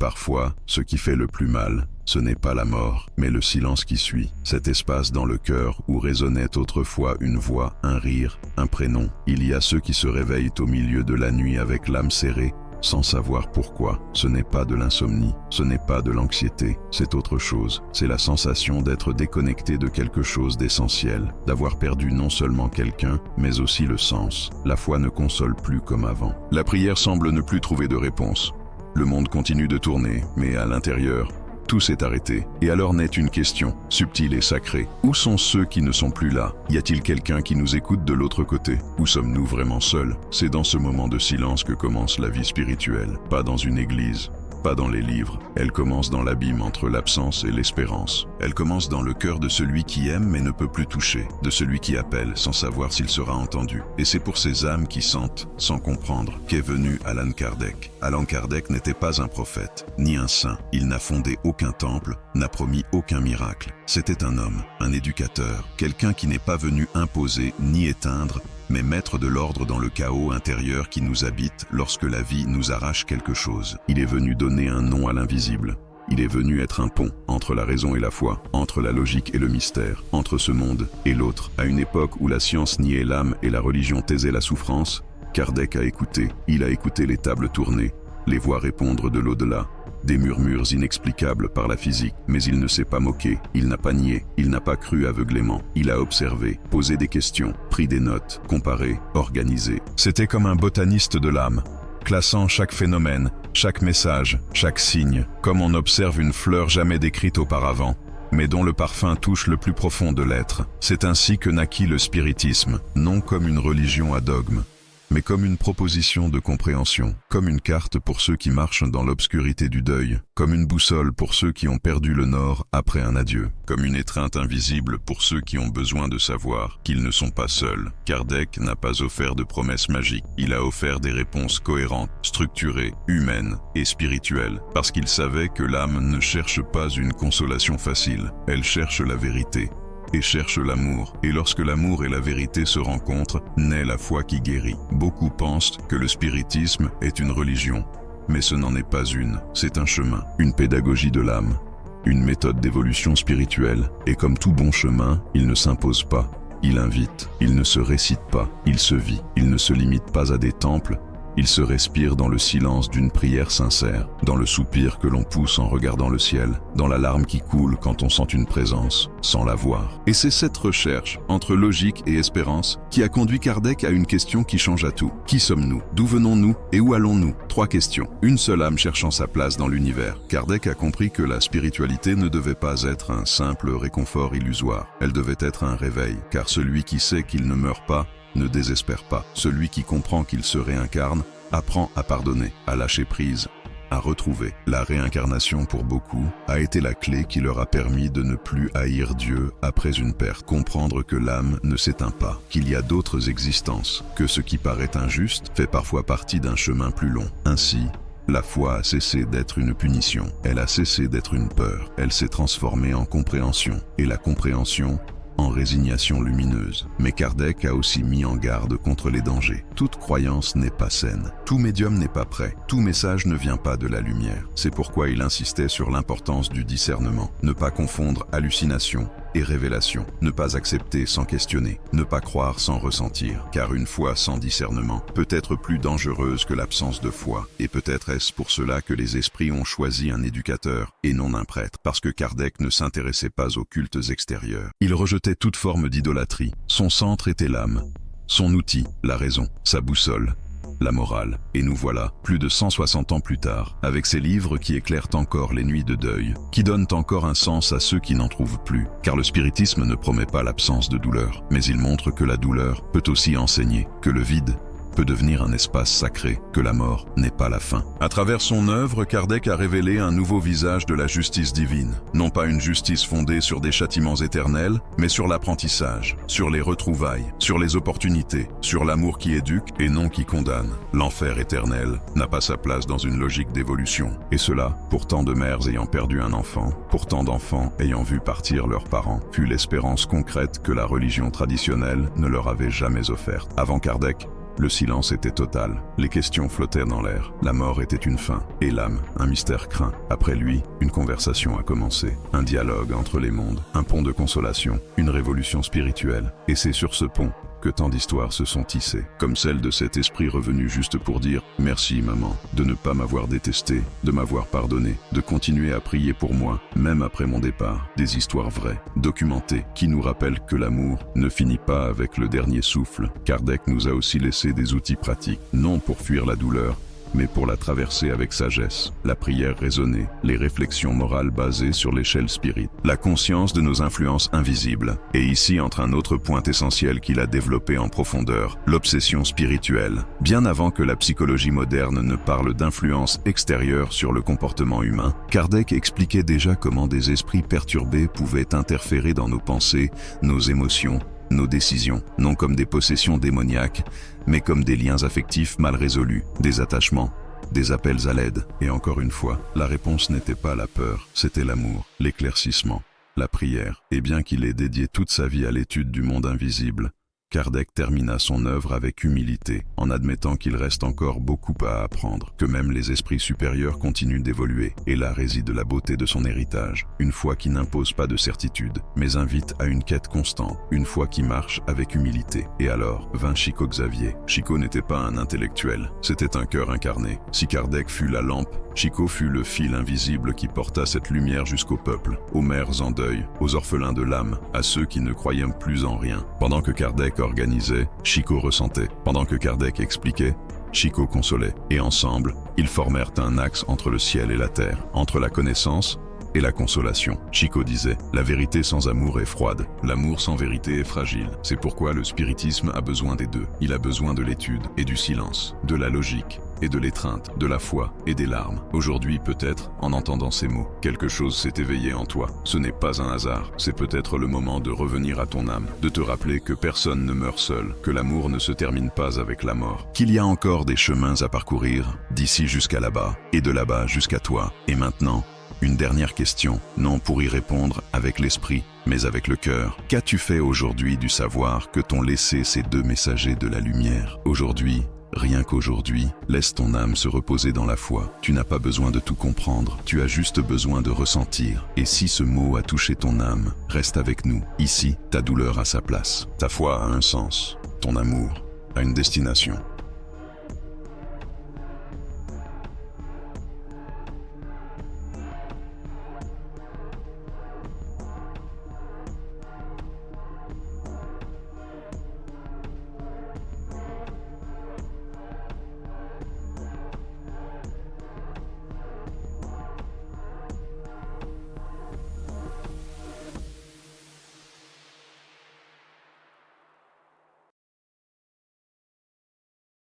parfois, ce qui fait le plus mal, ce n'est pas la mort, mais le silence qui suit. Cet espace dans le cœur où résonnait autrefois une voix, un rire, un prénom. Il y a ceux qui se réveillent au milieu de la nuit avec l'âme serrée, sans savoir pourquoi. Ce n'est pas de l'insomnie, ce n'est pas de l'anxiété, c'est autre chose. C'est la sensation d'être déconnecté de quelque chose d'essentiel, d'avoir perdu non seulement quelqu'un, mais aussi le sens. La foi ne console plus comme avant. La prière semble ne plus trouver de réponse. Le monde continue de tourner, mais à l'intérieur, tout s'est arrêté. Et alors naît une question, subtile et sacrée. Où sont ceux qui ne sont plus là? Y a-t-il quelqu'un qui nous écoute de l'autre côté? Ou sommes-nous vraiment seuls? C'est dans ce moment de silence que commence la vie spirituelle. Pas dans une église, pas dans les livres. Elle commence dans l'abîme entre l'absence et l'espérance. Elle commence dans le cœur de celui qui aime mais ne peut plus toucher, de celui qui appelle sans savoir s'il sera entendu. Et c'est pour ces âmes qui sentent, sans comprendre, qu'est venu Allan Kardec. Allan Kardec n'était pas un prophète, ni un saint. Il n'a fondé aucun temple, n'a promis aucun miracle. C'était un homme, un éducateur, quelqu'un qui n'est pas venu imposer ni éteindre, mais mettre de l'ordre dans le chaos intérieur qui nous habite lorsque la vie nous arrache quelque chose. Il est venu donner un nom à l'invisible. Il est venu être un pont entre la raison et la foi, entre la logique et le mystère, entre ce monde et l'autre. À une époque où la science niait l'âme et la religion taisait la souffrance, Kardec a écouté. Il a écouté les tables tourner, les voix répondre de l'au-delà, des murmures inexplicables par la physique, mais il ne s'est pas moqué, il n'a pas nié, il n'a pas cru aveuglément. Il a observé, posé des questions, pris des notes, comparé, organisé. C'était comme un botaniste de l'âme, classant chaque phénomène, chaque message, chaque signe, comme on observe une fleur jamais décrite auparavant, mais dont le parfum touche le plus profond de l'être. C'est ainsi que naquit le spiritisme, non comme une religion à dogme, mais comme une proposition de compréhension, comme une carte pour ceux qui marchent dans l'obscurité du deuil, comme une boussole pour ceux qui ont perdu le nord après un adieu, comme une étreinte invisible pour ceux qui ont besoin de savoir qu'ils ne sont pas seuls. Kardec n'a pas offert de promesses magiques, il a offert des réponses cohérentes, structurées, humaines et spirituelles, parce qu'il savait que l'âme ne cherche pas une consolation facile, elle cherche la vérité et cherche l'amour. Et lorsque l'amour et la vérité se rencontrent, naît la foi qui guérit. Beaucoup pensent que le spiritisme est une religion, mais ce n'en est pas une. C'est un chemin, une pédagogie de l'âme, une méthode d'évolution spirituelle. Et comme tout bon chemin, il ne s'impose pas, il invite, il ne se récite pas, il se vit, il ne se limite pas à des temples, il se respire dans le silence d'une prière sincère, dans le soupir que l'on pousse en regardant le ciel, dans la larme qui coule quand on sent une présence, sans la voir. Et c'est cette recherche, entre logique et espérance, qui a conduit Kardec à une question qui change à tout. Qui sommes-nous? D'où venons-nous? Et où allons-nous? 3 questions. Une seule âme cherchant sa place dans l'univers. Kardec a compris que la spiritualité ne devait pas être un simple réconfort illusoire. Elle devait être un réveil, car celui qui sait qu'il ne meurt pas, ne désespère pas. Celui qui comprend qu'il se réincarne apprend à pardonner, à lâcher prise, à retrouver. La réincarnation pour beaucoup a été la clé qui leur a permis de ne plus haïr Dieu après une perte. Comprendre que l'âme ne s'éteint pas, qu'il y a d'autres existences, que ce qui paraît injuste fait parfois partie d'un chemin plus long. Ainsi, la foi a cessé d'être une punition, elle a cessé d'être une peur, elle s'est transformée en compréhension, et la compréhension en résignation lumineuse. Mais Kardec a aussi mis en garde contre les dangers. Toute croyance n'est pas saine. Tout médium n'est pas prêt. Tout message ne vient pas de la lumière. C'est pourquoi il insistait sur l'importance du discernement. Ne pas confondre hallucination et révélation. Ne pas accepter sans questionner. Ne pas croire sans ressentir. Car une foi sans discernement peut être plus dangereuse que l'absence de foi. Et peut-être est-ce pour cela que les esprits ont choisi un éducateur et non un prêtre. Parce que Kardec ne s'intéressait pas aux cultes extérieurs. Il rejetait toute forme d'idolâtrie. Son centre était l'âme. Son outil, la raison. Sa boussole, la morale. Et nous voilà, plus de 160 ans plus tard, avec ces livres qui éclairent encore les nuits de deuil, qui donnent encore un sens à ceux qui n'en trouvent plus. Car le spiritisme ne promet pas l'absence de douleur, mais il montre que la douleur peut aussi enseigner, que le vide peut devenir un espace sacré, que la mort n'est pas la fin. À travers son œuvre, Kardec a révélé un nouveau visage de la justice divine. Non pas une justice fondée sur des châtiments éternels, mais sur l'apprentissage, sur les retrouvailles, sur les opportunités, sur l'amour qui éduque et non qui condamne. L'enfer éternel n'a pas sa place dans une logique d'évolution. Et cela, pour tant de mères ayant perdu un enfant, pour tant d'enfants ayant vu partir leurs parents, fut l'espérance concrète que la religion traditionnelle ne leur avait jamais offerte. Avant Kardec, Le silence était total. Les questions flottaient dans l'air. La mort était une fin, et l'âme, un mystère craint. Après lui, une conversation a commencé. Un dialogue entre les mondes, un pont de consolation, une révolution spirituelle. Et c'est sur ce pont que tant d'histoires se sont tissées, comme celle de cet esprit revenu juste pour dire « Merci maman, de ne pas m'avoir détesté, de m'avoir pardonné, de continuer à prier pour moi, même après mon départ. » Des histoires vraies, documentées, qui nous rappellent que l'amour ne finit pas avec le dernier souffle. Kardec nous a aussi laissé des outils pratiques, non pour fuir la douleur, mais pour la traverser avec sagesse. La prière raisonnée, les réflexions morales basées sur l'échelle spirit, la conscience de nos influences invisibles. Et ici entre un autre point essentiel qu'il a développé en profondeur, l'obsession spirituelle. Bien avant que la psychologie moderne ne parle d'influence extérieure sur le comportement humain, Kardec expliquait déjà comment des esprits perturbés pouvaient interférer dans nos pensées, nos émotions, nos décisions, non comme des possessions démoniaques, mais comme des liens affectifs mal résolus, des attachements, des appels à l'aide. Et encore une fois, la réponse n'était pas la peur, c'était l'amour, l'éclaircissement, la prière. Et bien qu'il ait dédié toute sa vie à l'étude du monde invisible, Kardec termina son œuvre avec humilité, en admettant qu'il reste encore beaucoup à apprendre, que même les esprits supérieurs continuent d'évoluer, et là réside la beauté de son héritage, une foi qui n'impose pas de certitude, mais invite à une quête constante, une foi qui marche avec humilité. Et alors vint Chico Xavier. Chico n'était pas un intellectuel, c'était un cœur incarné. Si Kardec fut la lampe, Chico fut le fil invisible qui porta cette lumière jusqu'au peuple, aux mères en deuil, aux orphelins de l'âme, à ceux qui ne croyaient plus en rien. Pendant que Kardec organisait, Chico ressentait. Pendant que Kardec expliquait, Chico consolait. Et ensemble, ils formèrent un axe entre le ciel et la terre, entre la connaissance et la consolation. Chico disait, la vérité sans amour est froide, l'amour sans vérité est fragile. C'est pourquoi le spiritisme a besoin des deux. Il a besoin de l'étude et du silence, de la logique et de l'étreinte, de la foi et des larmes. Aujourd'hui, peut-être, en entendant ces mots, quelque chose s'est éveillé en toi. Ce n'est pas un hasard, c'est peut-être le moment de revenir à ton âme, de te rappeler que personne ne meurt seul, que l'amour ne se termine pas avec la mort, qu'il y a encore des chemins à parcourir, d'ici jusqu'à là-bas, et de là-bas jusqu'à toi. Et maintenant, une dernière question, non pour y répondre avec l'esprit, mais avec le cœur. Qu'as-tu fait aujourd'hui du savoir que t'ont laissé ces deux messagers de la lumière? Aujourd'hui, rien qu'aujourd'hui, laisse ton âme se reposer dans la foi. Tu n'as pas besoin de tout comprendre, tu as juste besoin de ressentir. Et si ce mot a touché ton âme, reste avec nous. Ici, ta douleur a sa place. Ta foi a un sens, ton amour a une destination.